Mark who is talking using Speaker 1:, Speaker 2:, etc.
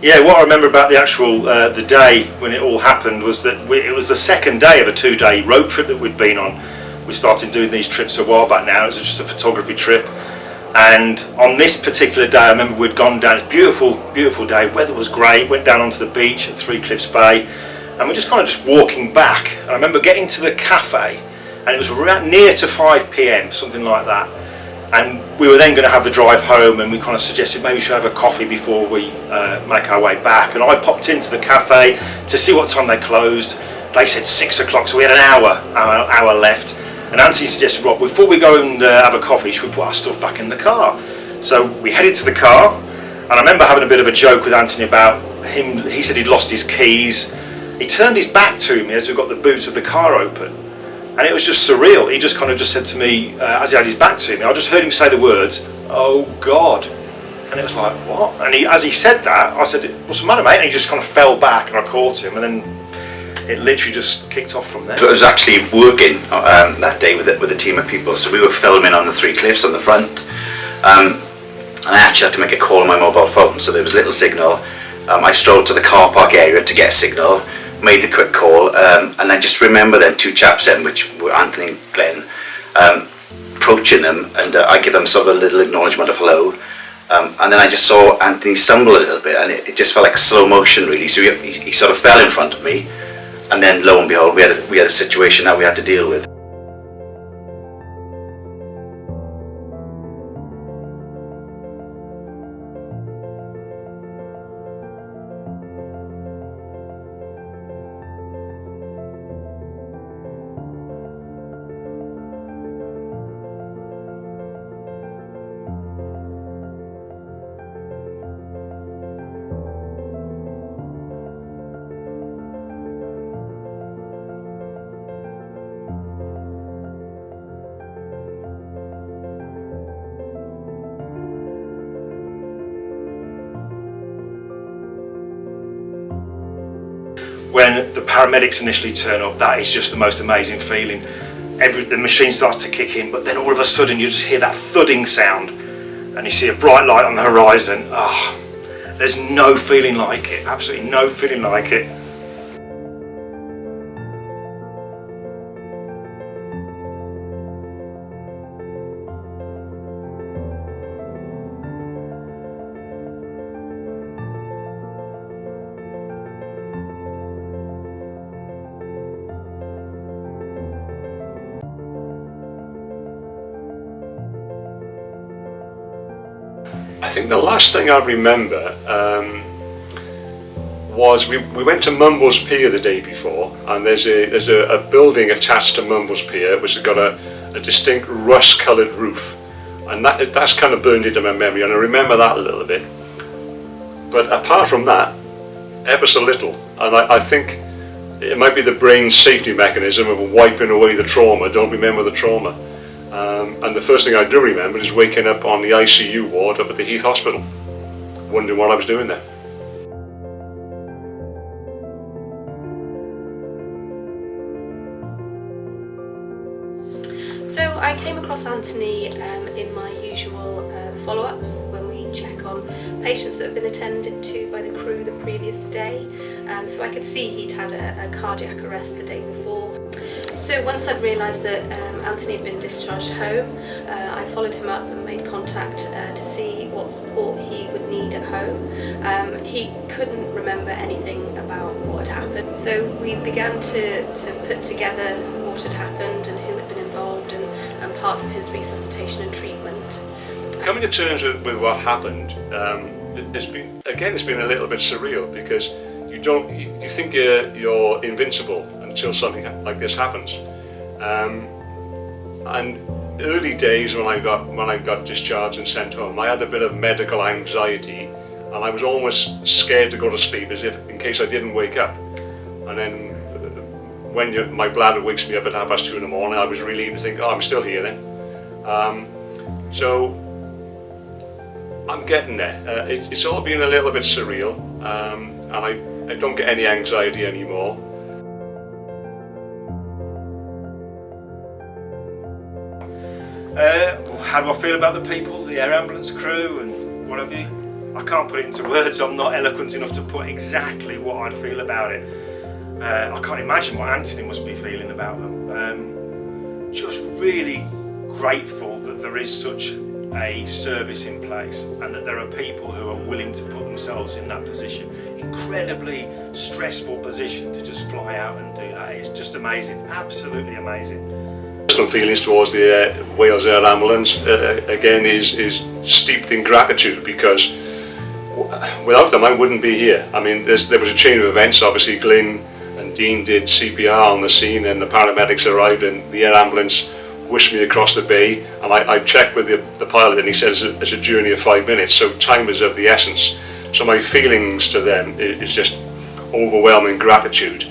Speaker 1: Yeah, what I remember about the actual the day when it all happened was that it was the second day of a 2-day road trip that we'd been on. We started doing these trips a while back now. It was just a photography trip, and on this particular day I remember we'd gone down. It's a beautiful day, weather was great, went down onto the beach at Three Cliffs Bay, and we're just kind of just walking back. And I remember getting to the cafe and it was around near to 5 p.m, something like that. And we were then going to have the drive home, and we kind of suggested maybe we should have a coffee before we make our way back. And I popped into the cafe to see what time they closed. They said 6 o'clock, so we had an hour left. And Anthony suggested, Rob, before we go and have a coffee, should we put our stuff back in the car? So we headed to the car, and I remember having a bit of a joke with Anthony about him. He said he'd lost his keys. He turned his back to me as we got the boot of the car open. And it was just surreal. He just kind of just said to me, as he had his back to me, I just heard him say the words, "Oh God." And it was like, what? And as he said that, I said, "What's the matter, mate?" And he just kind of fell back, and I caught him, and then it literally just kicked off from there.
Speaker 2: So I was actually working that day with a team of people. So we were filming on the Three Cliffs on the front. And I actually had to make a call on my mobile phone, so there was little signal. I strolled to the car park area to get a signal, made the quick call, and I just remember then 2 chaps then, which were Anthony and Glenn, approaching them, and I give them sort of a little acknowledgement of hello, and then I just saw Anthony stumble a little bit, and it just felt like slow motion really. So he sort of fell in front of me, and then lo and behold we had a situation that we had to deal with.
Speaker 1: When the paramedics initially turn up, that is just the most amazing feeling. The machine starts to kick in, but then all of a sudden you just hear that thudding sound, and you see a bright light on the horizon. There's no feeling like it, absolutely no feeling like it.
Speaker 3: I think the last thing I remember was we went to Mumbles Pier the day before, and there's a building attached to Mumbles Pier which has got a distinct rust-coloured roof, and that's kind of burned into my memory, and I remember that a little bit. But apart from that, ever so little, and I think it might be the brain's safety mechanism of wiping away the trauma. Don't remember the trauma. And the first thing I do remember is waking up on the ICU ward up at the Heath Hospital, wondering what I was doing there.
Speaker 4: So I came across Anthony in my usual follow-ups when we check on patients that have been attended to by the crew the previous day. So I could see he'd had a cardiac arrest the day before. So once I'd realised that Anthony had been discharged home, I followed him up and made contact to see what support he would need at home. He couldn't remember anything about what had happened, so we began to put together what had happened and who had been involved and parts of his resuscitation and treatment.
Speaker 3: Coming to terms with what happened, it's been a little bit surreal, because you think you're invincible until something like this happens. And early days when I got discharged and sent home, I had a bit of medical anxiety, and I was almost scared to go to sleep, as if in case I didn't wake up. And then when my bladder wakes me up at 2:30 in the morning, I was relieved to think, oh, I'm still here then. So I'm getting there. It's all been a little bit surreal, and I don't get any anxiety anymore.
Speaker 1: How do I feel about the people, the air ambulance crew and what have you? I can't put it into words. I'm not eloquent enough to put exactly what I'd feel about it. I can't imagine what Anthony must be feeling about them. Just really grateful that there is such a service in place and that there are people who are willing to put themselves in that position. Incredibly stressful position to just fly out and do that. It's just amazing, absolutely amazing.
Speaker 3: Personal feelings towards the Wales Air Ambulance again is steeped in gratitude, because without them I wouldn't be here. I mean, there was a chain of events. Obviously Glyn and Dean did CPR on the scene, and the paramedics arrived, and the air ambulance whisked me across the bay, and I checked with the pilot, and he says it's a journey of 5 minutes, so time is of the essence. So my feelings to them is just overwhelming gratitude.